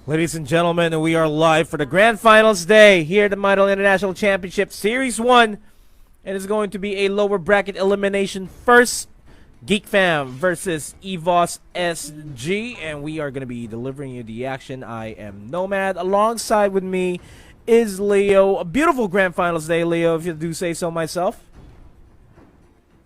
Ladies and gentlemen, we are live for the Grand Finals Day here at the MYTEL International Championship Series 1. It is going to be a lower bracket elimination first. Geekfam versus evossg, and we are going to be delivering you the action. I am Nomad. Alongside with me is Leo. A beautiful Grand Finals Day, Leo, if you do say so myself.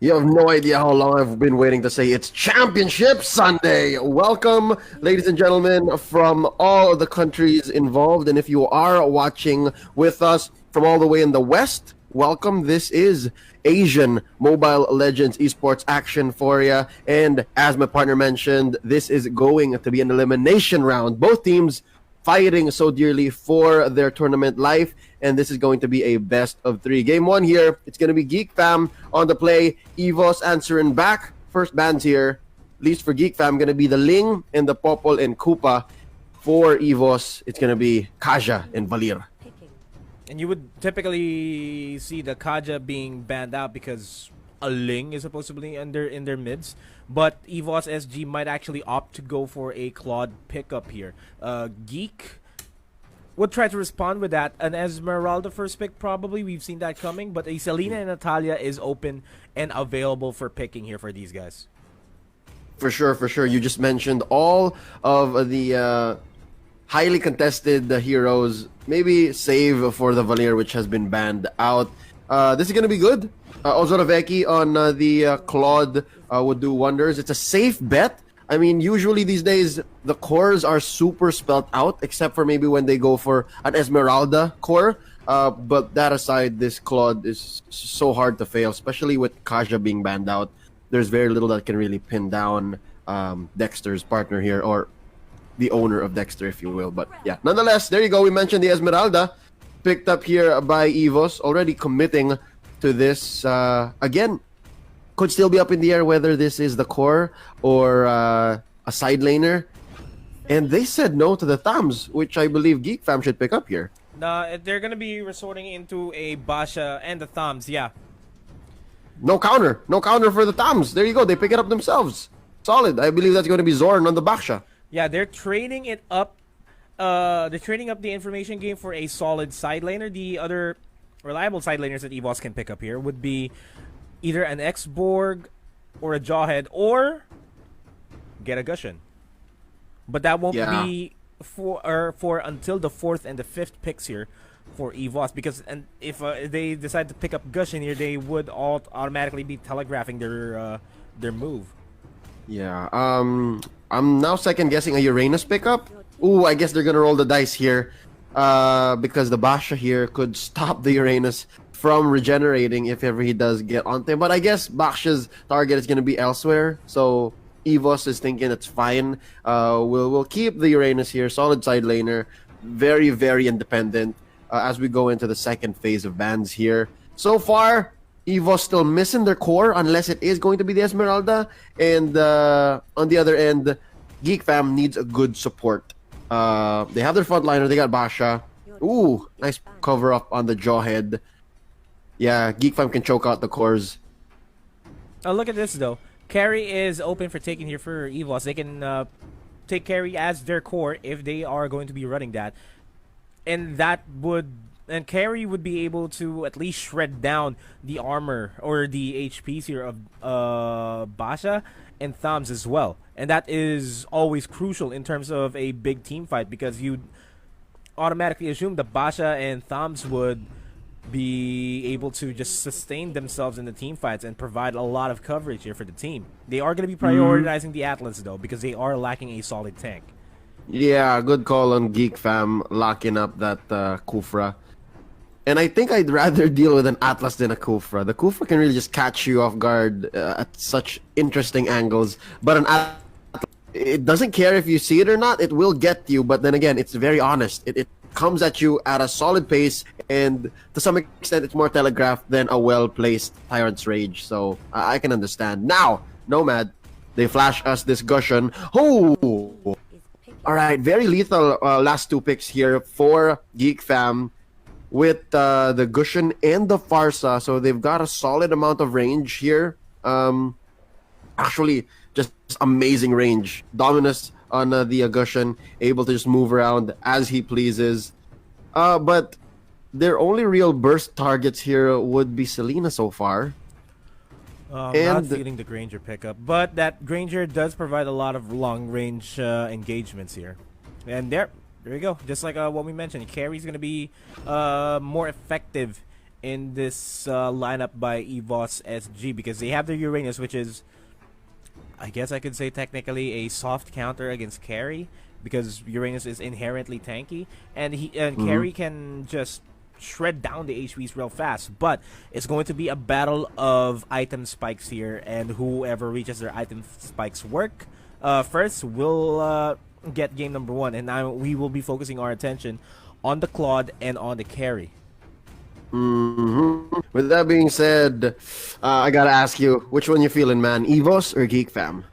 You have no idea how long I've been waiting to say it's Championship Sunday. Welcome, ladies and gentlemen, from all of the countries involved. And if you are watching with us from all the way in the West, welcome. This is Asian Mobile Legends esports action for you. And as my partner mentioned, this is going to be an elimination round. Both teams fighting so dearly for their tournament life, and this is going to be a best of 3. Game 1 here, it's going to be Geekfam on the play. Evos answering back. First bans here, at least for Geekfam, going to be the Ling and the Popol and Koopa. For Evos, it's going to be Kaja and Valir. And you would typically see the Kaja being banned out because a Ling is supposed to be in their mids, but evossg might actually opt to go for a Claude pickup here. Geek would try to respond with that. An Esmeralda first pick, probably. We've seen that coming, but a Selena and Natalia is open and available for picking here for these guys. For sure, for sure. You just mentioned all of the highly contested heroes. Maybe save for the Valir, which has been banned out. This is going to be good. Ozoroveki on the Claude would do wonders. It's a safe bet. I mean, usually these days, the cores are super spelled out, except for maybe when they go for an Esmeralda core. But that aside, this Claude is so hard to fail, especially with Kaja being banned out. There's very little that can really pin down Dexter's partner here, or the owner of Dexter, if you will. But yeah, nonetheless, there you go. We mentioned the Esmeralda, picked up here by Evos, already committing to this. Again, could still be up in the air whether this is the core or a side laner. And they said no to the Thumbs, which I believe Geekfam should pick up here. They're going to be resorting into a Basha and the Thumbs, yeah. No counter. No counter for the Thumbs. There you go. They pick it up themselves. Solid. I believe that's going to be Zorn on the Baksha. Yeah, they're trading it up. They're trading up the information game for a solid side laner. The other reliable side laners that Evos can pick up here would be either an X-Borg or a Jawhead, or get a Gushin. But that won't be for until the 4th and the 5th picks here for Evos, because if they decide to pick up Gushin here, they would all automatically be telegraphing their move. Yeah. I'm now second guessing a Uranus pickup. Ooh, I guess they're gonna roll the dice here, because the Basha here could stop the Uranus from regenerating if ever he does get on them. But I guess Basha's target is gonna be elsewhere, so Evos is thinking it's fine. We'll keep the Uranus here, solid side laner, very very independent. As we go into the second phase of bans here, so far Evos still missing their core unless it is going to be the Esmeralda, and on the other end, Geekfam needs a good support. They have their frontliner. They got Basha. Ooh, nice cover up on the Jawhead. Yeah, Geekfam can choke out the cores. Oh, look at this though. Carry is open for taking here for Evos. They can take carry as their core if they are going to be running that, and carry would be able to at least shred down the armor or the HPs here of Basha and Thumbs as well. And that is always crucial in terms of a big team fight, because you automatically assume that Basha and Thumbs would be able to just sustain themselves in the team fights and provide a lot of coverage here for the team. They are going to be prioritizing the Atlas though, because they are lacking a solid tank. Yeah, good call on Geekfam locking up that Kufra. And I think I'd rather deal with an Atlas than a Kufra. The Kufra can really just catch you off guard at such interesting angles. But an Atlas, it doesn't care if you see it or not. It will get you. But then again, it's very honest. It comes at you at a solid pace. And to some extent, it's more telegraphed than a well-placed Tyrant's Rage. So I can understand. Now, Nomad, they flash us this Gushin. Oh! Alright, very lethal last 2 picks here for Geekfam, with the Gushin and the Farsa, so they've got a solid amount of range here. Actually, just amazing range. Dominus on the Gushan, able to just move around as he pleases. But their only real burst targets here would be Selena so far. I'm not feeling the Granger pickup, but that Granger does provide a lot of long-range engagements here. And there you go. Just like what we mentioned, carry's going to be more effective in this lineup by evossg because they have their Uranus, which is, I guess I could say technically a soft counter against carry because Uranus is inherently tanky, and carry can just shred down the HPs real fast. But it's going to be a battle of item spikes here, and whoever reaches their item spikes work first will get game number 1. And now we will be focusing our attention on the Claude and on the carry. With that being said, I gotta ask you, which one you feeling, man? Evos or Geek Fam?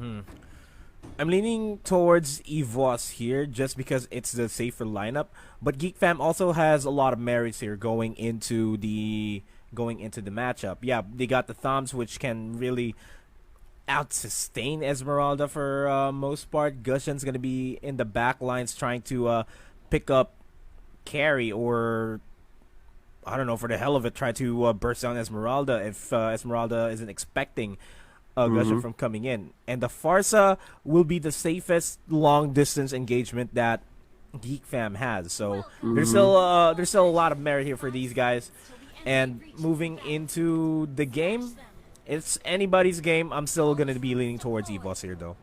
I'm leaning towards Evos here just because it's the safer lineup, but Geek Fam also has a lot of merits here going into the matchup. Yeah, they got the Thumbs, which can really out-sustain Esmeralda for most part. Gushan's gonna be in the back lines trying to pick up carry, or I don't know, for the hell of it, try to burst down Esmeralda if Esmeralda isn't expecting Gushan from coming in. And the Farsa will be the safest long-distance engagement that Geek Fam has. So there's still a lot of merit here for these guys. And moving into the game, it's anybody's game. I'm still going to be leaning towards Evos here, though.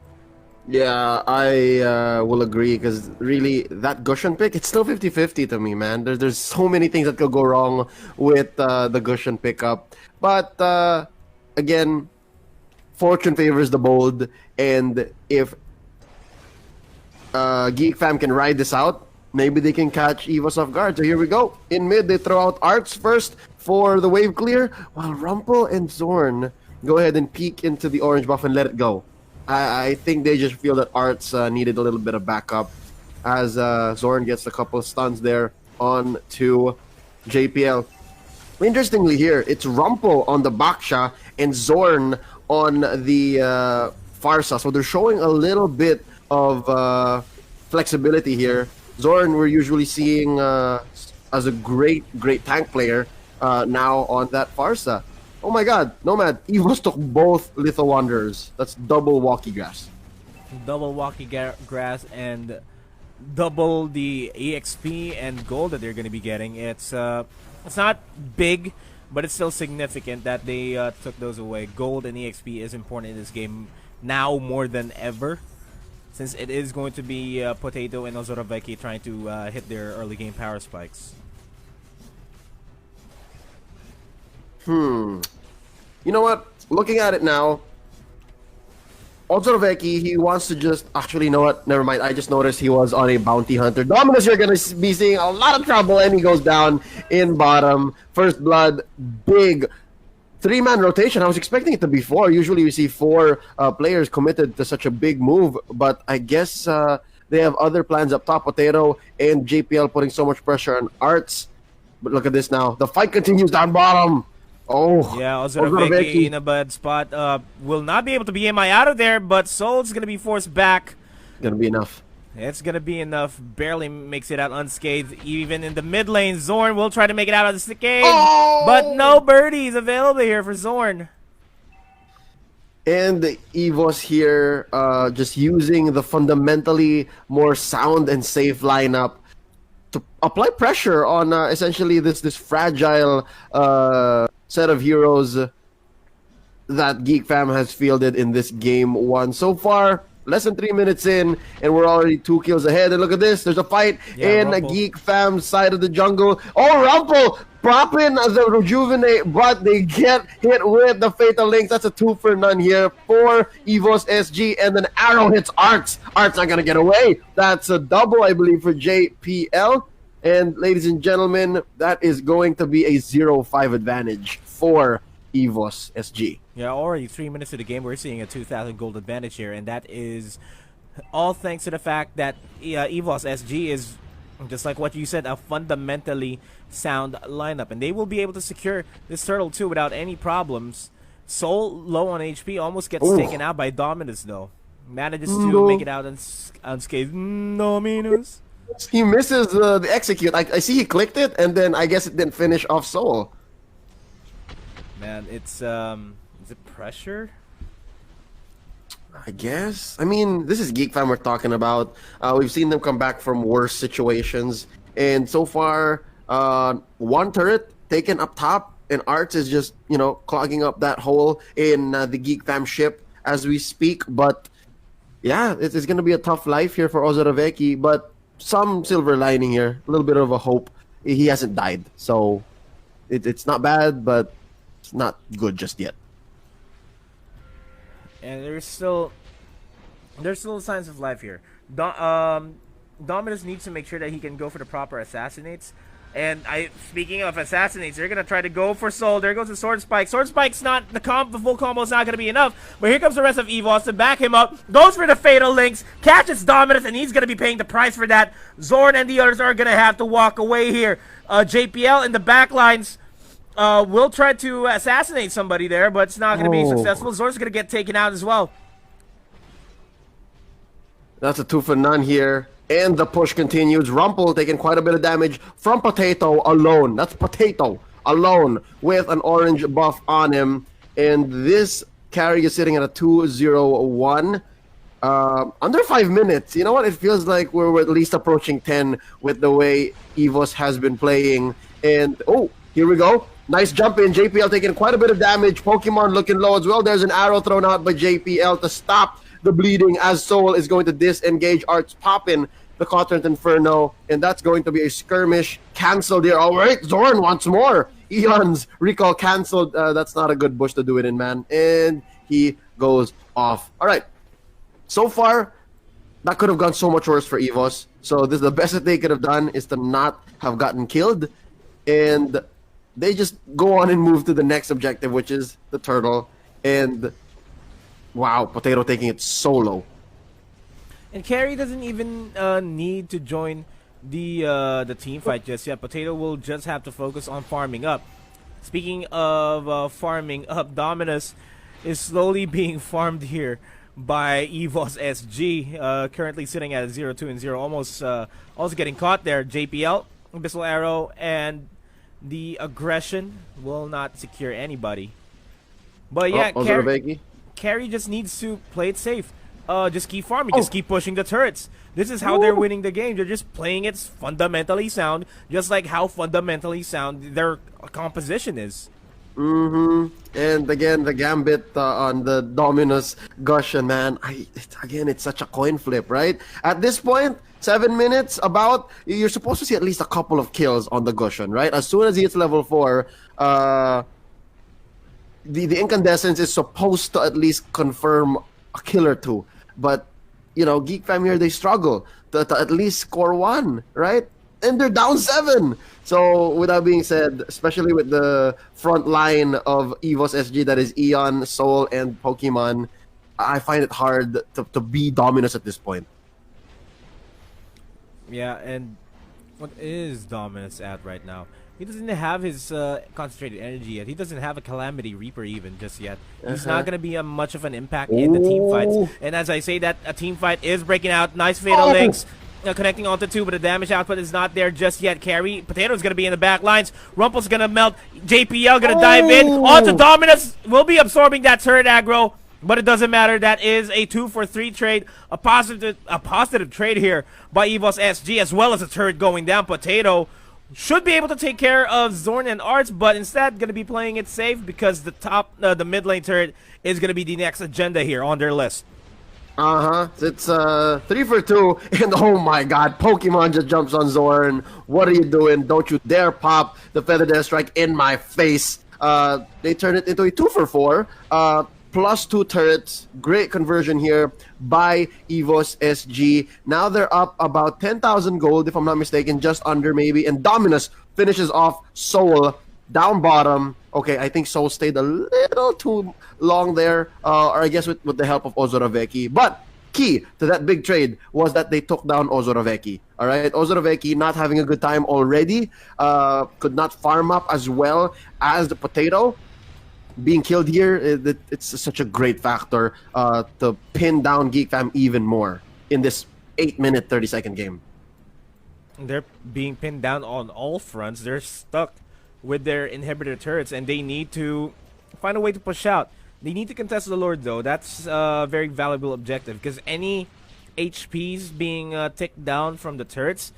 Yeah, I will agree, because really, that Gushan pick, it's still 50-50 to me, man. There's so many things that could go wrong with the Gushan pickup. But, again, fortune favors the bold, and if Geek Fam can ride this out, maybe they can catch Evos off guard. So here we go. In mid, they throw out Arts first for the wave clear, while Rumple and Zorn go ahead and peek into the orange buff and let it go. I think they just feel that Arts needed a little bit of backup, as Zorn gets a couple of stuns there on to JPL. Interestingly here, it's Rumple on the Baksha and Zorn on the Farsa. So they're showing a little bit of flexibility here. Zorn, we're usually seeing as a great tank player now on that Farsa. Oh my god, Nomad, Evos took both Litho Wanderers. That's double Walkie Grass. Double Walkie Grass and double the EXP and gold that they're going to be getting. It's not big, but it's still significant that they took those away. Gold and EXP is important in this game now more than ever, since it is going to be Potato and Ozoroveki trying to hit their early game power spikes. You know what? Looking at it now, Ozoroveki, he wants to just... Actually, you know what? Never mind. I just noticed he was on a bounty hunter. Dominus, you're going to be seeing a lot of trouble, and he goes down in bottom. First blood, big 3-man rotation. I was expecting it to be 4. Usually we see 4 players committed to such a big move, but I guess they have other plans up top. Potato and JPL putting so much pressure on Arts. But look at this now. The fight continues down bottom. Oh, yeah, Ozoroveki in a bad spot. Will not be able to be MI out of there, but Soul's going to be forced back. Gonna be enough. It's going to be enough. Barely makes it out unscathed. Even in the mid lane, Zorn will try to make it out of the game. Oh! But no birdies available here for Zorn. And Evos here just using the fundamentally more sound and safe lineup to apply pressure on essentially this fragile set of heroes that Geek Fam has fielded in this game 1 so far. Less than 3 minutes in, and we're already 2 kills ahead. And look at this, there's a fight in Rumple. Geek Fam's side of the jungle. Oh, Rumple popping the rejuvenate, but they get hit with the fatal links. That's a 2 for none here for evossg, and then arrow hits Arts. Arts not gonna get away. That's a double, I believe, for JPL. And ladies and gentlemen, that is going to be a 0-5 advantage for evossg. Yeah, already 3 minutes of the game, we're seeing a 2,000 gold advantage here, and that is all thanks to the fact that evossg is, just like what you said, a fundamentally sound lineup, and they will be able to secure this turtle too without any problems. Soul low on HP, almost gets taken out by Dominus though. Manages to make it out unscathed. Dominus. He misses the execute. I see he clicked it, and then I guess it didn't finish off Soul. Man, it's is it pressure? I guess. I mean, this is Geek Fam we're talking about. We've seen them come back from worse situations, and so far, one turret taken up top, and Arts is just clogging up that hole in the Geek Fam ship as we speak. But yeah, it's going to be a tough life here for Ozoroveki, but some silver lining here, a little bit of a hope. He hasn't died, so it's not bad, but it's not good just yet. And there's still signs of life here. Dominus needs to make sure that he can go for the proper assassinates. And speaking of assassinates, they're gonna try to go for Soul. There goes the Sword Spike. Sword Spike's not the full combo is not gonna be enough. But here comes the rest of Evos to back him up. Goes for the Fatal Links, catches Dominus, and he's gonna be paying the price for that. Zorn and the others are gonna have to walk away here. JPL in the back lines will try to assassinate somebody there, but it's not gonna be successful. Zorn's gonna get taken out as well. That's a 2 for none here. And the push continues. Rumpel taking quite a bit of damage from Potato alone. That's Potato alone with an orange buff on him. And this carry is sitting at a 2-0-1. Under 5 minutes. You know what? It feels like we're at least approaching 10 with the way Evos has been playing. And, here we go. Nice jump in. JPL taking quite a bit of damage. Pokemon looking low as well. There's an arrow thrown out by JPL to stop the bleeding as Soul is going to disengage. Arts popping the Quadrant Inferno, and that's going to be a skirmish canceled here. All right, Zorn wants more. Eon's recall canceled. That's not a good bush to do it in, man. And he goes off. All right. So far, that could have gone so much worse for Evos. So this is the best that they could have done is to not have gotten killed. And they just go on and move to the next objective, which is the turtle. And wow, Potato taking it solo. And Carry doesn't even need to join the team fight just yet. Potato will just have to focus on farming up. Speaking of farming up, Dominus is slowly being farmed here by evossg, currently sitting at 0-2-0, almost also getting caught there. JPL, Abyssal Arrow, and the aggression will not secure anybody. But yeah, Carry just needs to play it safe. Just keep farming, just keep pushing the turrets. This is how they're winning the game. They're just playing it fundamentally sound, just like how fundamentally sound their composition is. And again, the gambit on the Dominus Gushon, man. It's such a coin flip, right? At this point, 7 minutes, you're supposed to see at least a couple of kills on the Gushon, right? As soon as he hits level 4, the Incandescence is supposed to at least confirm a kill or two. But, Geek Fam here, they struggle to at least score 1, right? And they're down 7. So, with that being said, especially with the front line of evossg, that is Eon, Soul, and Pokemon, I find it hard to be Dominus at this point. Yeah, and what is Dominus at right now? He doesn't have his concentrated energy yet. He doesn't have a Calamity Reaper even just yet. He's not going to be much of an impact in the team fights. And as I say that, a team fight is breaking out. Nice Fatal Links. Connecting onto 2, but the damage output is not there just yet. Carry. Potato's going to be in the back lines. Rumpel's going to melt. JPL going to dive in. Onto Dominus. Will be absorbing that turret aggro. But it doesn't matter. That is a 2-for-3 trade. A positive trade here by evossg, as well as a turret going down. Potato should be able to take care of Zorn and Arts, but instead going to be playing it safe because the mid lane turret is going to be the next agenda here on their list. It's 3 for 2, and oh my god, Pokemon just jumps on Zorn. What are you doing? Don't you dare pop the Feather Death Strike in my face. They turn it into a 2 for 4. Plus 2 turrets. Great conversion here by evossg. Now they're up about 10,000 gold, if I'm not mistaken, just under maybe. And Dominus finishes off Soul down bottom. Okay, I think Soul stayed a little too long there, or I guess with the help of Ozoroveki. But key to that big trade was that they took down Ozoroveki. All right, Ozoroveki not having a good time already, could not farm up as well as the Potato. being killed here, it's such a great factor to pin down geekfam even more in this 8-minute 30-second game. They're being pinned down on all fronts. They're stuck with their inhibitor turrets, and they need to find a way to push out. They need to contest the Lord, though. That's a very valuable objective, because any HPs being ticked down from the turrets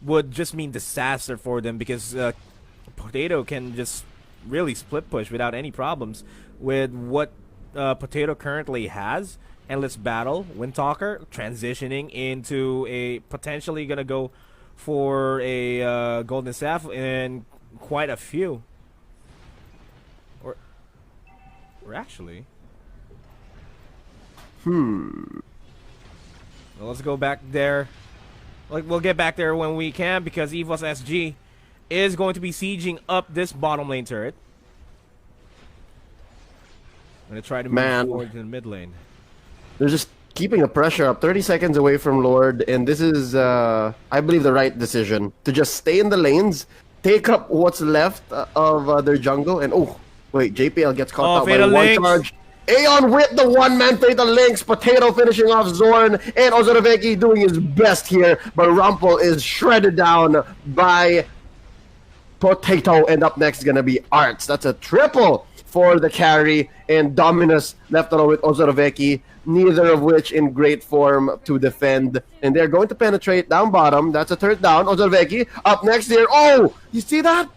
would just mean disaster for them, because Potato can just really split push without any problems with what Potato currently has. Endless Battle, Windtalker, transitioning into a potentially gonna go for a Golden Staff and quite a few. Or actually... Well, let's go back there. Like, we'll get back there when we can, because evossg is going to be sieging up this bottom lane turret. I'm gonna try to move forward to the mid lane. They're just keeping the pressure up, 30 seconds away from Lord, and this is, I believe, the right decision to just stay in the lanes, take up what's left of their jungle, and oh, wait, JPL gets caught out by one charge. Aeon with the one-man fatal links, Potato finishing off Zorn, and Ozoroveki doing his best here, but Rumpel is shredded down by Potato, and up next is gonna be Arts. That's a triple for the carry, and Dominus left alone with Ozoroveki, neither of which in great form to defend, and they're going to penetrate down bottom. That's a third down. Ozoroveki up next here. Oh, you see that?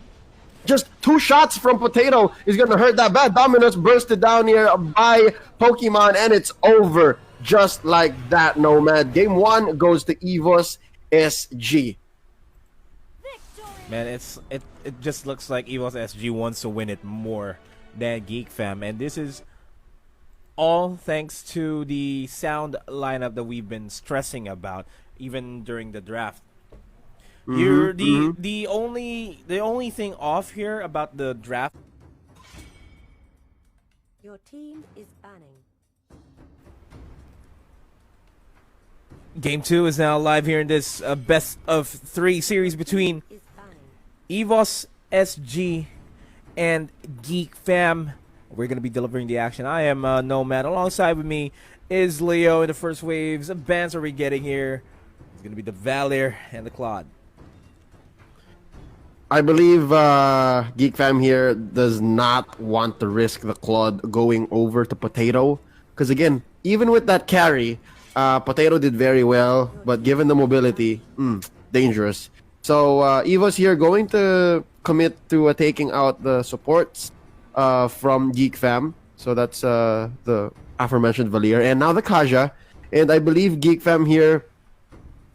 Just 2 shots from Potato is going to hurt that bad. Dominus bursted down here by Pokemon, and it's over just like that, Nomad. Game 1 goes to evossg. Man, it just looks like evossg wants to win it more than geekfam, and this is all thanks to the sound lineup that we've been stressing about even during the draft. The only thing off here about the draft. Your team is banning. Game 2 is now live here in this best of 3 series between evossg and geekfam. We're gonna be delivering the action. I am Nomad. Alongside with me is Leo. In the first waves of bans are we getting here? It's gonna be the Valier and the Claude. I believe geekfam here does not want to risk the Claude going over to Potato, because again, even with that carry, Potato did very well, but given the mobility, dangerous. So Evo's here going to commit to taking out the supports from geekfam. So that's the aforementioned Valier, and now the Kaja, and I believe geekfam here.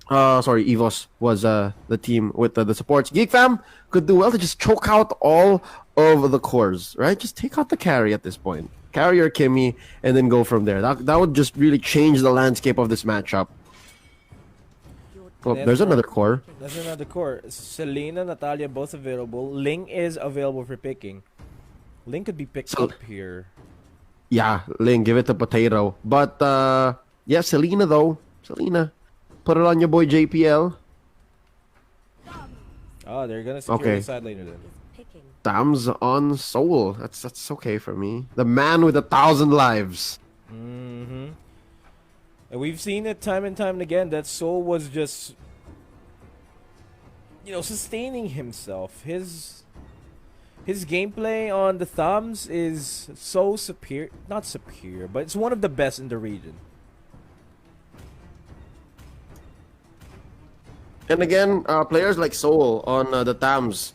Sorry, Evos was the team with the supports. geekfam could do well to just choke out all of the cores, right? Just take out the carry at this point. Carry your Kimmy, and then go from there. That would just really change the landscape of this matchup. Oh, there's another core. There's another core. Selena, Natalia, both available. Ling is available for picking. Ling could be picked up here. Yeah, Ling, give it to Potato. But, yeah, Selena, though. Selena, put it on your boy JPL. Oh, they're gonna secure the side laner then. Dam's on Soul. That's okay for me. The man with 1,000 lives. And we've seen it time and time again that Soul was just, sustaining himself. His gameplay on the thumbs is so superior. Not superior, but it's one of the best in the region. And again, players like Soul on the Tams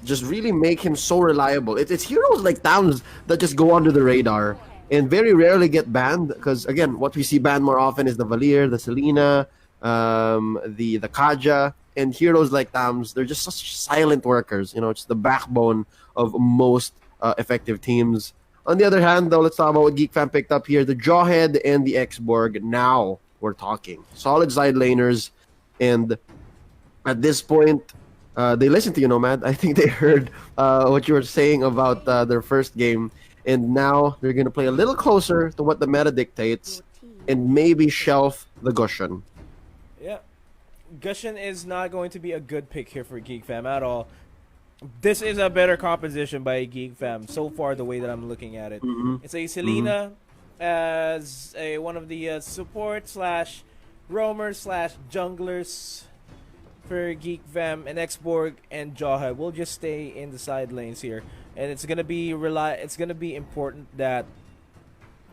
just really make him so reliable. It's heroes like Tams that just go under the radar and very rarely get banned, because again, what we see banned more often is the Valier, the Selena, the Kaja, and heroes like Tams. They're just such silent workers. It's the backbone of most effective teams. On the other hand, though, let's talk about what geekfam picked up here: the Jawhead and the X-Borg. Now we're talking solid side laners. And at this point, they listened to you, Nomad. I think they heard what you were saying about their first game. And now they're going to play a little closer to what the meta dictates and maybe shelf the Gusion. Yeah. Gusion is not going to be a good pick here for geekfam at all. This is a better composition by Geekfam so far. The way that I'm looking at it, it's a Selena as one of the support slash roamers slash junglers for Geekfam, and Xborg and Jawhead will just stay in the side lanes here, and it's gonna be important that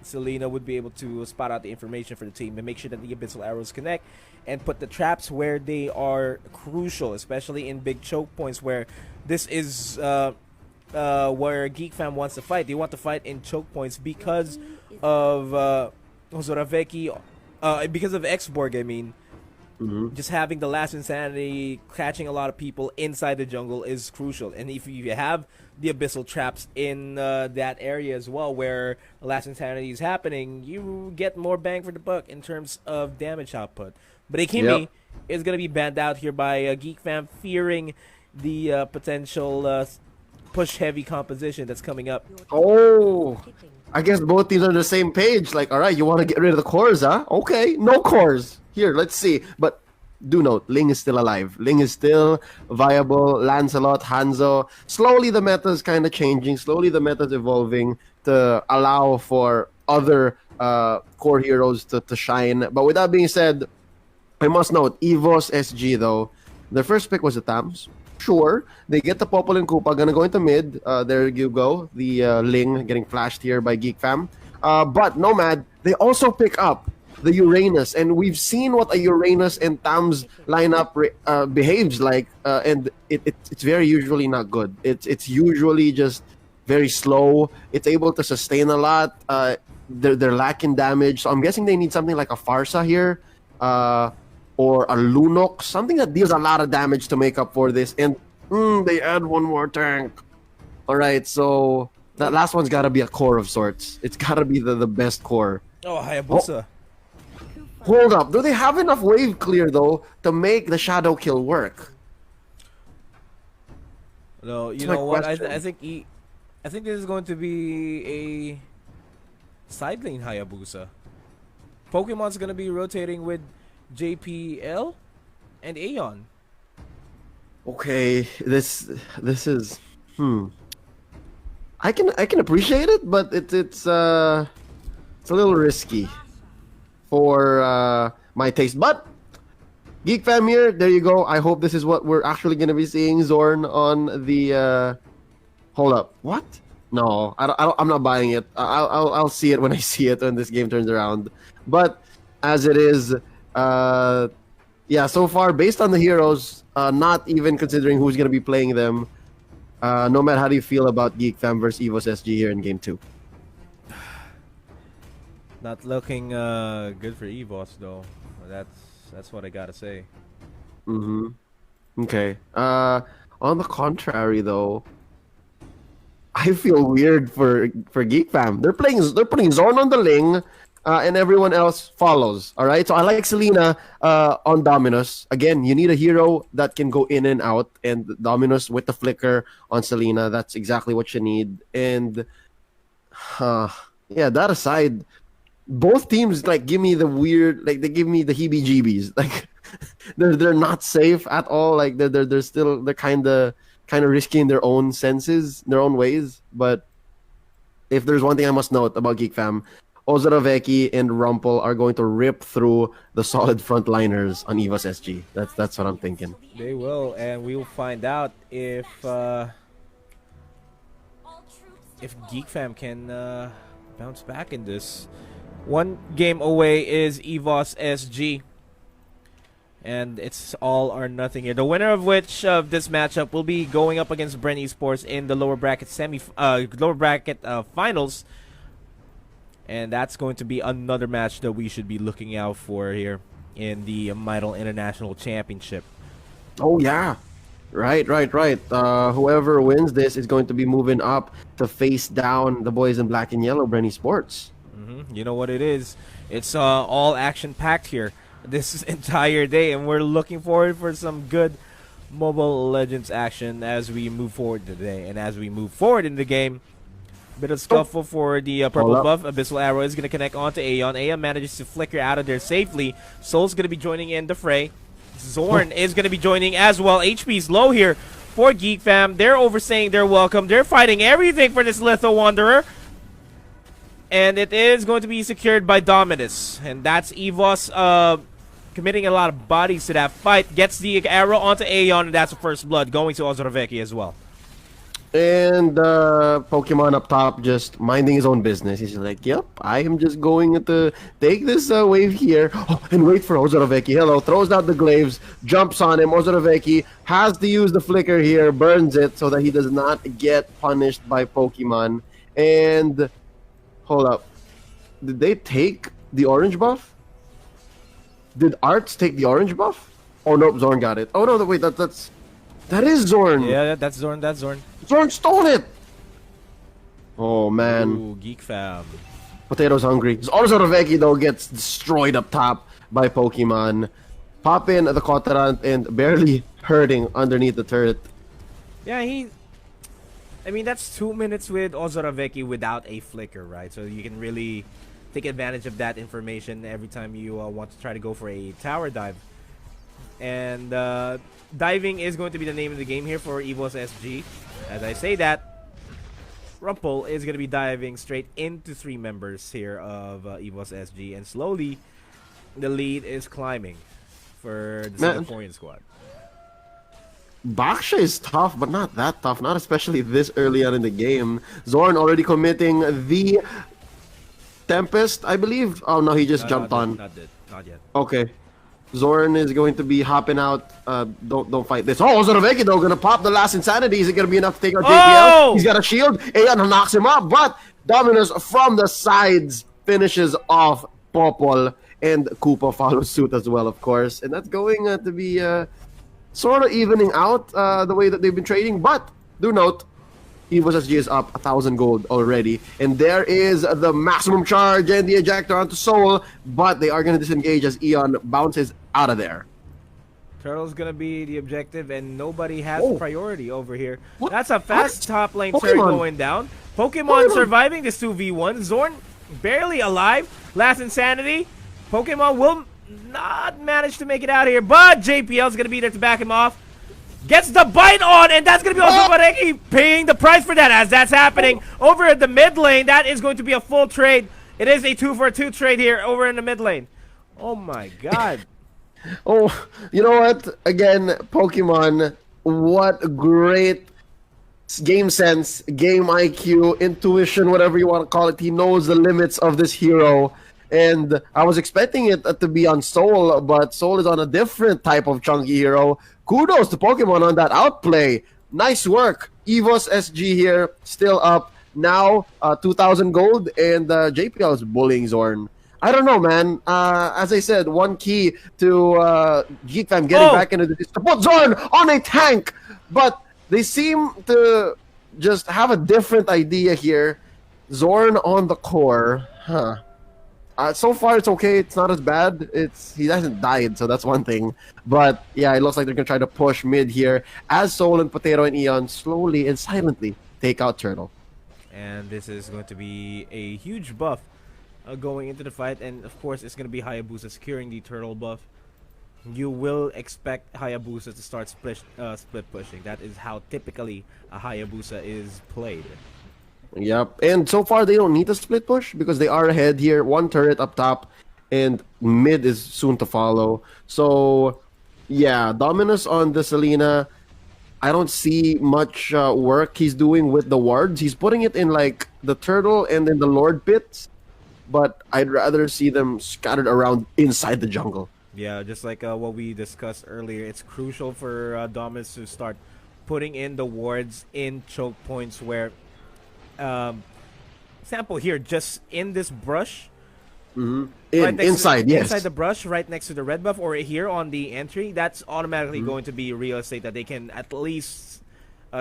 Selena would be able to spot out the information for the team and make sure that the abyssal arrows connect and put the traps where they are crucial, especially in big choke points where this is where Geekfam wants to fight. They want to fight in choke points because of Zoraveki, because of Xborg, I mean. Just having the last insanity, catching a lot of people inside the jungle is crucial. And if you have the abyssal traps in that area as well, where the last insanity is happening, you get more bang for the buck in terms of damage output. But Akimi is going to be banned out here by Geekfam, fearing the potential push-heavy composition that's coming up. Oh, I guess both teams are on the same page. Like, all right, you want to get rid of the cores, huh? Okay, no cores. Here, let's see. But do note, Ling is still alive. Ling is still viable. Lancelot, Hanzo. Slowly the meta is kind of changing. Slowly the meta is evolving to allow for other core heroes to shine. But with that being said, I must note, evossg though, their first pick was the Tams. Sure, they get the Popol and Koopa, gonna go into mid. There you go, the Ling getting flashed here by Geekfam. But Nomad, they also pick up the Uranus, and we've seen what a Uranus and Tams lineup behaves like, and it's very usually not good. It's usually just very slow. It's able to sustain a lot. They're lacking damage, so I'm guessing they need something like a Farsa here, or a Lunok, something that deals a lot of damage to make up for this. And they add one more tank. All right, so that last one's got to be a core of sorts. It's got to be the best core. Oh, Hayabusa. Hold up. Do they have enough wave clear, though, to make the shadow kill work? No, you know what? I think this is going to be a side lane Hayabusa. Pokemon's going to be rotating with JPL and Aeon. Okay, this is I can appreciate it, but it's a little risky for my taste. But Geekfam here, there you go. I hope this is what we're actually gonna be seeing. Zorn on the hold up. What? No, I'm not buying it. I'll see it when I see it when this game turns around. But as it is, yeah, so far based on the heroes, not even considering who's gonna be playing them. Nomad, how do you feel about Geekfam versus evossg here in game 2? Not looking good for Evos though. That's what I gotta say. Okay. On the contrary though, I feel weird for Geekfam. They're putting Zorn on the Ling, and everyone else follows. All right. So I like Selena on Dominus. Again, you need a hero that can go in and out, and Dominus with the flicker on Selena. That's exactly what you need. And yeah, that aside, both teams like give me the weird, like they give me the heebie-jeebies. Like they're not safe at all. Like they're still kind of risky in their own senses, their own ways. But if there's one thing I must note about Geekfam, Ozaraveki and Rumpel are going to rip through the solid frontliners on evossg. That's what I'm thinking. They will, and we will find out if Geekfam can bounce back in this. One game away is evossg, and it's all or nothing here. The winner of which of this matchup will be going up against Bren Esports in the lower bracket finals, and that's going to be another match that we should be looking out for here in the MYTEL International Championship. Oh yeah, right. Whoever wins this is going to be moving up to face down the boys in black and yellow, Bren Esports. You know what it is? It's all action-packed here this entire day, and we're looking forward for some good Mobile Legends action as we move forward today. And as we move forward in the game, bit of scuffle for the purple buff. Abyssal Arrow is going to connect onto Aeon. Aeon manages to flicker out of there safely. Soul's going to be joining in the fray. Zorn is going to be joining as well. HP's low here for Geek Fam. They're overstaying their welcome. They're fighting everything for this Litho Wanderer. And it is going to be secured by Dominus. And that's Evos committing a lot of bodies to that fight. Gets the arrow onto Aeon, and that's the first blood going to Ozorveki as well. And Pokemon up top just minding his own business. He's like, yep, I am just going to take this wave here. Oh, and wait for Ozorveki. Hello, throws out the glaives, jumps on him. Ozorveki has to use the flicker here, burns it so that he does not get punished by Pokemon. And hold up. Did they take the orange buff? Did Arts take the orange buff? Oh, nope, Zorn got it. Oh, no, wait, that is Zorn. Yeah, that's Zorn, that's Zorn. Zorn stole it! Oh, man. Ooh, Geek Fam. Potato's hungry. Ozorveki, though, gets destroyed up top by Pokemon. Pop in the Kotarant and barely hurting underneath the turret. Yeah, I mean, that's 2 minutes with Ozorveki without a flicker, right? So you can really take advantage of that information every time you want to try to go for a tower dive. And diving is going to be the name of the game here for evossg. As I say that, Rumpel is going to be diving straight into 3 members here of evossg, and slowly the lead is climbing for the Singaporean squad. Baksha is tough, but not that tough. Not especially this early on in the game. Zorn already committing the Tempest, I believe. Oh no, he just jumped on. Not yet. Okay. Zorn is going to be hopping out. Don't fight this. Oh, Ozorveki though gonna pop the last insanity. Is it gonna be enough to take out JPL? Oh! He's got a shield. Aeon knocks him up, but Dominus from the sides finishes off Popol, and Koopa follows suit as well, of course. And that's going to be sort of evening out the way that they've been trading. But do note, evossg is up 1,000 gold already, and there is the maximum charge and the ejector onto Soul, but they are going to disengage as Eon bounces out of there. Turtle's gonna be the objective, and nobody has Oh. priority over here. What? That's a fast top lane Pokemon. turret going down. Pokemon surviving this 2v1. Zorn barely alive. Last insanity. Pokemon will not manage to make it out here, but JPL's gonna be there to back him off. Gets the bite on, and that's going to be Ozorveki paying the price for that as that's happening over at the mid lane. That is going to be a full trade. It is a 2-for-2 trade here over in the mid lane. Oh my god. Oh, you know what? Again, Pokemon, what great game sense, game IQ, intuition, whatever you want to call it. He knows the limits of this hero. And I was expecting it to be on Soul, but Soul is on a different type of chunky hero. Kudos to Pokemon on that outplay. Nice work. evossg here, still up. Now, 2,000 gold, and JPL is bullying Zorn. I don't know, man. As I said, one key to Geekfam getting back into this to put Zorn on a tank. But they seem to just have a different idea here. Zorn on the core. Huh. So far, it's okay. It's not as bad. He hasn't died, so that's one thing. But yeah, it looks like they're gonna try to push mid here as Soul and Potato and Eon slowly and silently take out Turtle. And this is going to be a huge buff going into the fight, and of course, it's gonna be Hayabusa securing the Turtle buff. You will expect Hayabusa to start split pushing. That is how typically a Hayabusa is played. Yep, and so far they don't need to split push because they are ahead here. One turret up top, and mid is soon to follow. So, yeah, Dominus on the Selena. I don't see much work he's doing with the wards. He's putting it in like the turtle and in the Lord pits, but I'd rather see them scattered around inside the jungle. Yeah, just like what we discussed earlier, it's crucial for Dominus to start putting in the wards in choke points where. Example here, just in this brush. Inside, yes. Inside the brush, right next to the red buff, or here on the entry, that's automatically going to be real estate that they can at least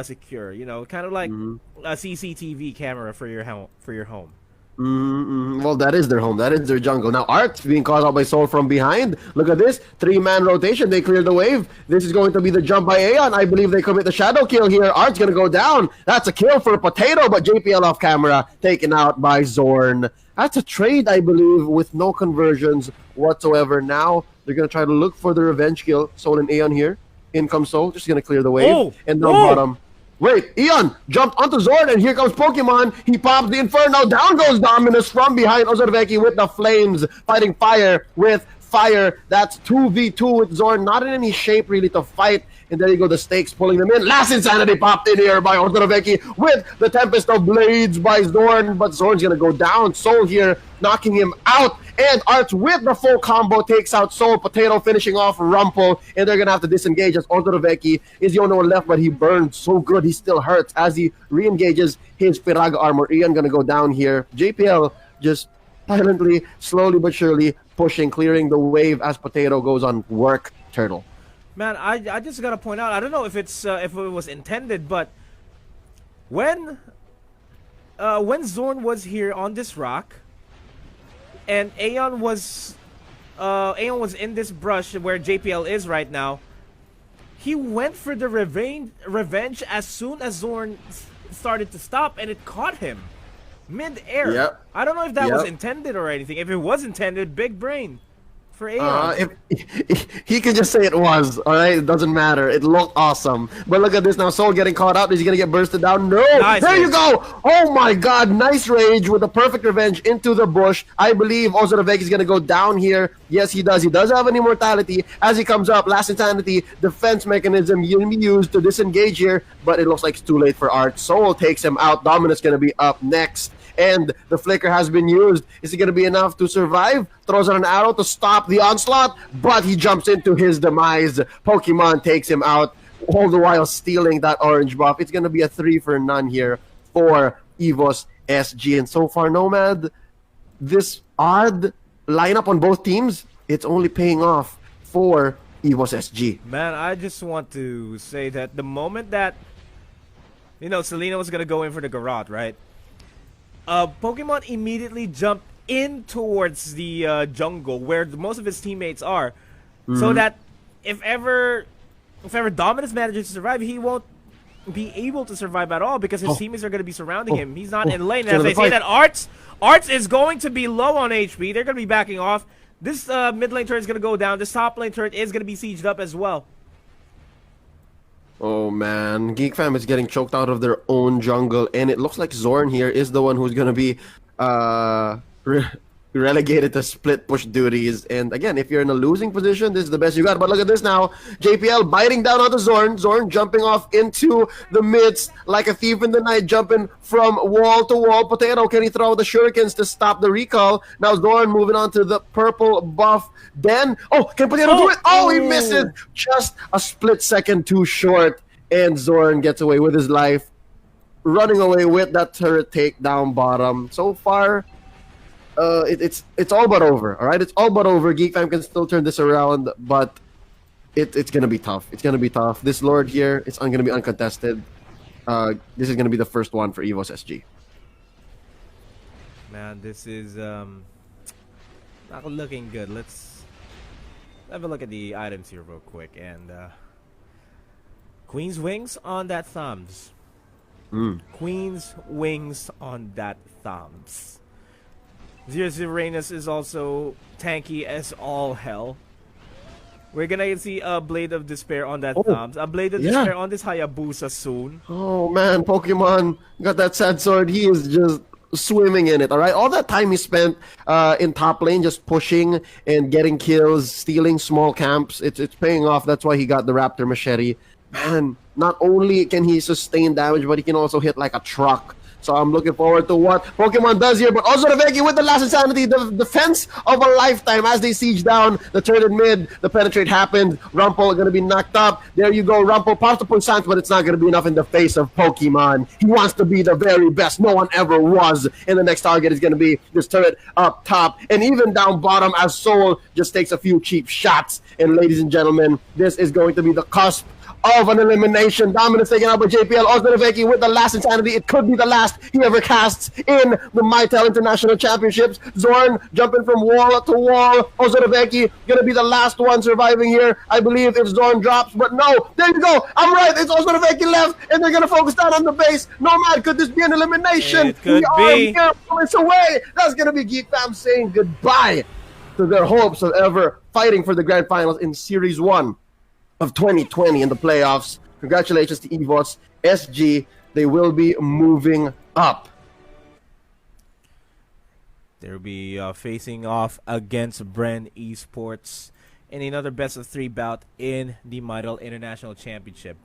secure. You know, kind of like a CCTV camera for your home. Well, that is their home. That is their jungle. Now, Art's being caught out by Soul from behind. Look at this. 3-man rotation. They clear the wave. This is going to be the jump by Aeon. I believe they commit the shadow kill here. Art's going to go down. That's a kill for Potato, but JPL off camera. Taken out by Zorn. That's a trade, I believe, with no conversions whatsoever. Now, they're going to try to look for the revenge kill. Soul and Aeon here. In comes Soul, just gonna clear the wave. Oh! And down Oh! bottom. Wait, Eon jumped onto Zord, and here comes Pokemon. He pops the Inferno. Down goes Dominus from behind Ozorveki with the flames, fighting fire with fire. That's 2v2 with Zorn, not in any shape really to fight. And there you go, the stakes pulling them in. Last Insanity popped in here by Ozorveki with the Tempest of Blades by Zorn, but Zorn's gonna go down. Soul here knocking him out. And Arts with the full combo takes out Soul. Potato finishing off Rumple, and they're gonna have to disengage as Ozorveki is the only one left, but he burned so good he still hurts as he re-engages his Firaga armor. Ian gonna go down here. JPL just silently, slowly but surely pushing, clearing the wave as Potato goes on work turtle. Man, I just gotta point out, I don't know if it's if it was intended, but when Zorn was here on this rock, and Aeon was in this brush where JPL is right now, he went for the revenge as soon as Zorn started to stop, and it caught him mid-air. Yep. I don't know if that Yep. was intended or anything. If it was intended, big brain for Aeon. If he can just say it was, all right, it doesn't matter. It looked awesome. But look at this now. Soul getting caught up. Is he gonna get bursted down? No. Nice There you rage. go. Oh my God, nice rage with a perfect revenge into the bush. I believe Ozorveki is gonna go down here. Yes, he does. He does have an immortality as he comes up. Last Insanity defense mechanism used to disengage here, but it looks like it's too late for Art. Soul takes him out. Dominus gonna be up next. And the flicker has been used. Is it going to be enough to survive? Throws out an arrow to stop the onslaught, but he jumps into his demise. Pokemon takes him out, all the while stealing that orange buff. It's going to be a 3 for none here for evossg. And so far, Nomad, this odd lineup on both teams, it's only paying off for evossg. Man, I just want to say that the moment that, Selena was going to go in for the Garrote, right? Pokemon immediately jumped in towards the jungle where most of his teammates are, so that if ever Dominus manages to survive, he won't be able to survive at all because his teammates are going to be surrounding him. He's not in lane. And as they say that Arts is going to be low on HP, they're going to be backing off. This mid lane turret is going to go down. This top lane turret is going to be sieged up as well. Oh man, Geekfam is getting choked out of their own jungle, and it looks like Zorn here is the one who's gonna be relegated to split push duties. And again, if you're in a losing position, this is the best you got. But look at this now, JPL biting down onto Zorn. Zorn jumping off into the midst like a thief in the night, jumping from wall to wall. Potato, can he throw the shurikens to stop the recall? Now Zorn moving on to the purple buff. Then, can Potato do it? Oh, he misses. Just a split second too short. And Zorn gets away with his life, running away with that turret take down bottom. So far, it's all but over. All right, it's all but over. Geekfam can still turn this around, but it's gonna be tough. It's gonna be tough. This Lord here, it's gonna be uncontested. This is gonna be the first one for evossg. Man, this is not looking good. Let's have a look at the items here real quick. And Queen's Wings on that thumbs. Queen's Wings on that thumbs. Zero Uranus is also tanky as all hell. We're gonna see a Blade of Despair on that thumbs. A Blade of Despair on this Hayabusa soon. Oh man, Pokemon got that sad sword. He is just swimming in it. All right, all that time he spent in top lane just pushing and getting kills, stealing small camps, it's paying off. That's why he got the Raptor Machete. Man, not only can he sustain damage, but he can also hit like a truck. So I'm looking forward to what Pokemon does here. But also Ozorveki with the last Insanity, the defense of a lifetime as they siege down the turret in mid. The penetrate happened. Rumple going to be knocked up. There you go. Rumple pops the Puissance, but it's not going to be enough in the face of Pokemon. He wants to be the very best. No one ever was. And the next target is going to be this turret up top. And even down bottom as Soul just takes a few cheap shots. And ladies and gentlemen, this is going to be the cusp of an elimination. Dominus taken out by JPL. Ozorveki with the last Insanity. It could be the last he ever casts in the MYTEL International Championships. Zorn jumping from wall to wall. Ozorveki gonna be the last one surviving here, I believe, if Zorn drops. But no, there you go. I'm right. It's Ozorveki left, and they're gonna focus down on the base. Nomad, could this be an elimination? It could we be. are moments away. That's gonna be Geek Fam saying goodbye to their hopes of ever fighting for the grand finals in Series 1 of 2020 in the playoffs. Congratulations to evossg. They will be moving up. They'll be facing off against Bren Esports in another best of 3 bout in the MYTEL International Championship.